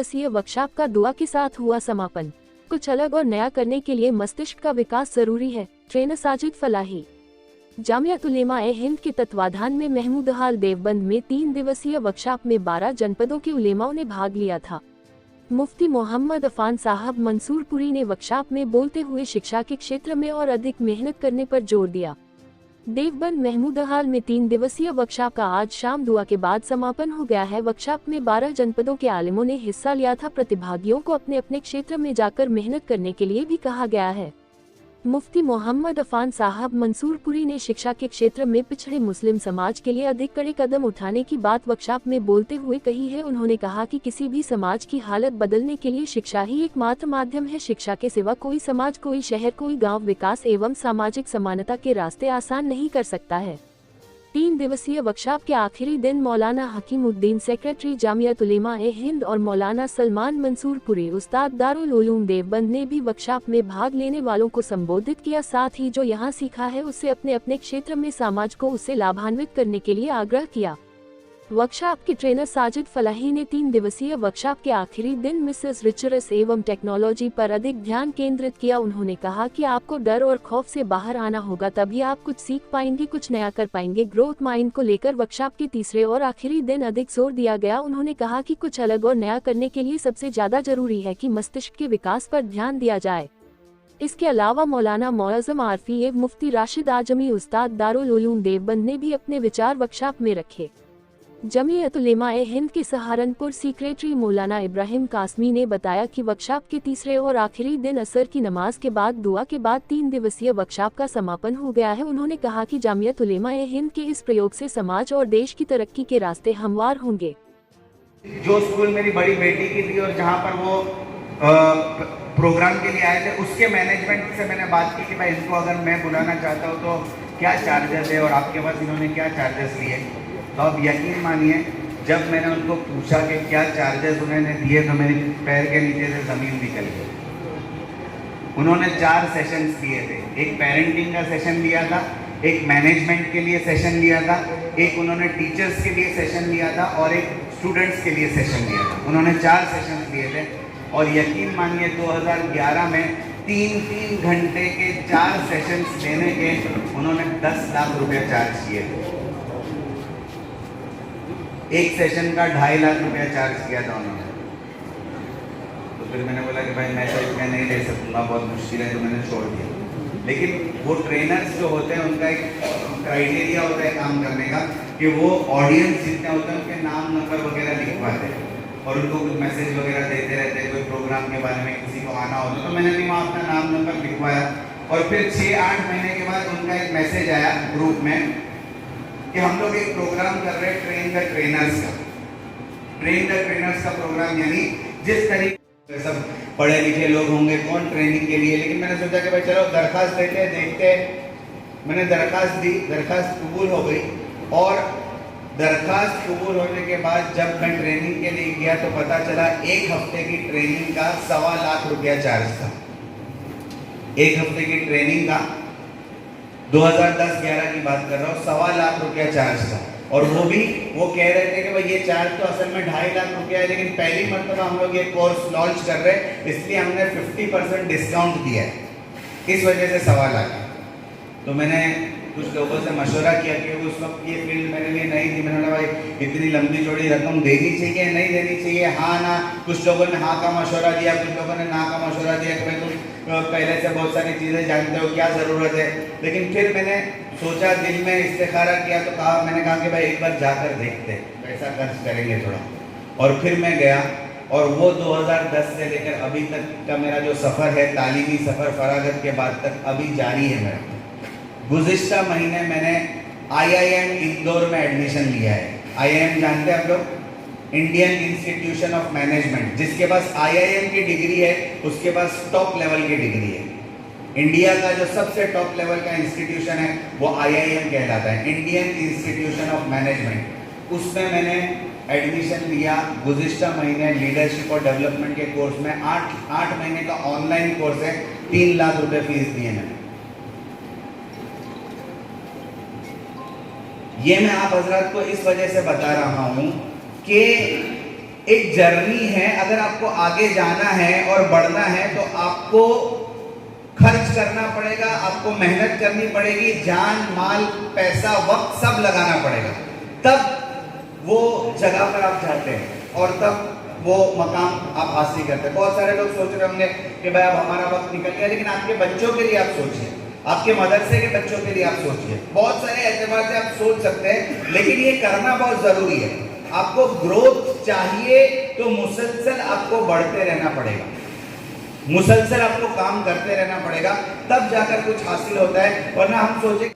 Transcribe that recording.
दिवसीय वर्कशॉप का दुआ के साथ हुआ समापन। कुछ अलग और नया करने के लिए मस्तिष्क का विकास जरूरी है। ट्रेनर साजिद फलाही। जामियत उलेमा-ए-हिंद के तत्वाधान में महमूदहाल देवबंद में 3 दिवसीय वर्कशॉप में 12 जनपदों के उलेमाओं ने भाग लिया था। मुफ्ती मोहम्मद अफान साहब मंसूरपुरी ने वर्कशॉप में बोलते हुए शिक्षा के क्षेत्र में और अधिक मेहनत करने पर जोर दिया। देवबंद महमूदहाल में 3 दिवसीय वर्कशॉप का आज शाम दुआ के बाद समापन हो गया है। वर्कशॉप में 12 जनपदों के आलिमों ने हिस्सा लिया था। प्रतिभागियों को अपने अपने क्षेत्र में जाकर मेहनत करने के लिए भी कहा गया है। मुफ्ती मोहम्मद अफान साहब मंसूरपुरी ने शिक्षा के क्षेत्र में पिछड़े मुस्लिम समाज के लिए अधिक कड़े कदम उठाने की बात वर्कशॉप में बोलते हुए कही है। उन्होंने कहा कि किसी भी समाज की हालत बदलने के लिए शिक्षा ही एकमात्र माध्यम है। शिक्षा के सिवा कोई समाज, कोई शहर, कोई गांव विकास एवं सामाजिक समानता के रास्ते आसान नहीं कर सकता है। 3 दिवसीय वर्कशॉप के आखिरी दिन मौलाना हकीमुद्दीन सेक्रेटरी जामियत उलेमा-ए-हिंद और मौलाना सलमान मंसूरपुरी उस्ताद दारुल उलूम देवबंद ने भी वर्कशॉप में भाग लेने वालों को संबोधित किया। साथ ही जो यहाँ सीखा है उससे अपने अपने क्षेत्र में समाज को उससे लाभान्वित करने के लिए आग्रह किया। वर्कशॉप के ट्रेनर साजिद फलाही ने 3 दिवसीय वर्कशॉप के आखिरी दिन मिसेस रिचरस एवं टेक्नोलॉजी पर अधिक ध्यान केंद्रित किया। उन्होंने कहा कि आपको डर और खौफ से बाहर आना होगा, तभी आप कुछ सीख पाएंगे, कुछ नया कर पाएंगे। ग्रोथ माइंड को लेकर वर्कशॉप के तीसरे और आखिरी दिन अधिक जोर दिया गया। उन्होंने कहा कि कुछ अलग और नया करने के लिए सबसे ज्यादा जरूरी है कि मस्तिष्क के विकास पर ध्यान दिया जाए। इसके अलावा मौलाना मौअज़्ज़म आरफी एवं मुफ्ती राशिद आजमी उस्ताद दारुल उलूम देवबंद ने भी अपने विचार वर्कशॉप में रखे। जमीयत उलेमा-ए-हिंद के सहारनपुर सेक्रेटरी मौलाना इब्राहिम कासमी ने बताया कि वर्कशॉप के तीसरे और आखिरी दिन असर की नमाज के बाद दुआ के बाद 3 दिवसीय वर्कशॉप का समापन हो गया है। उन्होंने कहा कि जामियत उलेमा-ए-हिंद के इस प्रयोग से समाज और देश की तरक्की के रास्ते हमवार होंगे। जो स्कूल मेरी बड़ी बेटी की थी और जहाँ पर वो प्रोग्राम के लिए आए थे, उसके मैनेजमेंट से मैंने बात की कि भाई इनको अगर मैं बुलाना चाहता हूँ तो क्या चार्जेस है और आपके पास इन्होंने क्या चार्जेस लिए। तो अब यकीन मानिए, जब मैंने उनको पूछा कि क्या चार्जेस उन्होंने दिए तो मेरे पैर के नीचे से ज़मीन निकल गई। उन्होंने 4 सेशंस दिए थे। एक पेरेंटिंग का सेशन लिया था, एक मैनेजमेंट के लिए सेशन लिया था, एक उन्होंने टीचर्स के लिए सेशन लिया था और एक स्टूडेंट्स के लिए सेशन लिया था। उन्होंने 4 सेशन लिए थे और यकीन मानिए 2011 में 3-3 घंटे के 4 सेशंस लेने के उन्होंने 10 लाख रुपये चार्ज किए थे। एक सेशन का 2.5 लाख रुपया चार्ज किया था उन्होंने। तो फिर मैंने बोला कि भाई मैं तो इतना नहीं ले सकूँगा, बहुत मुश्किल है, तो मैंने छोड़ दिया। लेकिन वो ट्रेनर्स जो होते हैं उनका एक क्राइटेरिया होता है काम करने का कि वो ऑडियंस जितने होते हैं उनके नाम नंबर वगैरह लिखवाते हैं और उनको कुछ मैसेज वगैरह देते रहते हैं। कोई प्रोग्राम के बारे में किसी को आना होता तो मैंने भी वहाँ अपना नाम नंबर लिखवाया और फिर 6-8 महीने के बाद उनका एक मैसेज आया ग्रुप में कि हम लोग एक प्रोग्राम कर रहे हैं ट्रेन द ट्रेनर्स का प्रोग्राम, यानी जिस तरीके सब पढ़े लिखे लोग होंगे कौन ट्रेनिंग के लिए। लेकिन मैंने सोचा कि भाई चलो दरखास्त देते हैं, देखते हैं। मैंने दरखास्त दी, दरखास्त कबूल हो गई और दरखास्त कबूल होने के बाद जब मैं ट्रेनिंग के लिए गया तो पता चला 1 हफ्ते की ट्रेनिंग का 1.25 लाख रुपया चार्ज था। 1 हफ्ते की ट्रेनिंग का 2010-11 की बात कर रहा हूँ, 1.25 लाख रुपया चार्ज था। और वो कह रहे थे कि भाई ये चार्ज तो असल में 2.5 लाख रुपया है, लेकिन पहली मरतबा हम लोग ये कोर्स लॉन्च कर रहे हैं इसलिए हमने 50% डिस्काउंट दिया है, इस वजह से 1.25 लाख। तो मैंने कुछ लोगों से मशवरा किया कि उस वक्त ये फील्ड मेरे लिए नहीं थी। मैंने बोला भाई इतनी लंबी चौड़ी रकम देनी चाहिए नहीं देनी चाहिए, हाँ ना। कुछ लोगों ने हाँ का मशवरा दिया, कुछ लोगों ने ना का मशवरा दिया कि भाई तुम पहले से बहुत सारी चीज़ें जानते हो, क्या ज़रूरत है। लेकिन फिर मैंने सोचा, दिल में इस्तिखारा किया तो मैंने कहा कि भाई एक बार जाकर देखते हैं, पैसा खर्च करेंगे थोड़ा। और फिर मैं गया और वो 2010 से लेकर अभी तक का मेरा जो सफ़र है, तालीमी सफ़र फरागत के बाद तक अभी जारी है मेरा। गुज़िश्ता महीने मैंने IIM इंदौर में एडमिशन लिया है। IIM जानते हैं आप लोग, इंडियन इंस्टीट्यूशन ऑफ मैनेजमेंट। जिसके पास IIM की डिग्री है उसके पास टॉप लेवल की डिग्री है। इंडिया का जो सबसे टॉप लेवल का इंस्टीट्यूशन है वो IIM कहलाता है, इंडियन इंस्टीट्यूशन ऑफ मैनेजमेंट। उसमें मैंने एडमिशन लिया गुज़िश्ता महीने लीडरशिप और डेवलपमेंट के कोर्स में। 8 महीने का ऑनलाइन कोर्स है, 3 लाख रुपए फीस दिए मैंने। ये मैं आप हजरात को इस वजह से बता रहा हूँ कि एक जर्नी है। अगर आपको आगे जाना है और बढ़ना है तो आपको खर्च करना पड़ेगा, आपको मेहनत करनी पड़ेगी, जान माल पैसा वक्त सब लगाना पड़ेगा, तब वो जगह पर आप जाते हैं और तब वो मकाम आप हासिल करते हैं। बहुत सारे लोग सोच रहे होंगे कि भाई अब हमारा वक्त निकल गया, लेकिन आपके बच्चों के लिए आप सोचिए, आपके मदरसे के बच्चों के लिए आप सोचिए। बहुत सारे एतबार से आप सोच सकते हैं, लेकिन ये करना बहुत जरूरी है। आपको ग्रोथ चाहिए तो मुसलसल आपको बढ़ते रहना पड़ेगा, मुसलसल आपको काम करते रहना पड़ेगा, तब जाकर कुछ हासिल होता है। वरना हम सोचे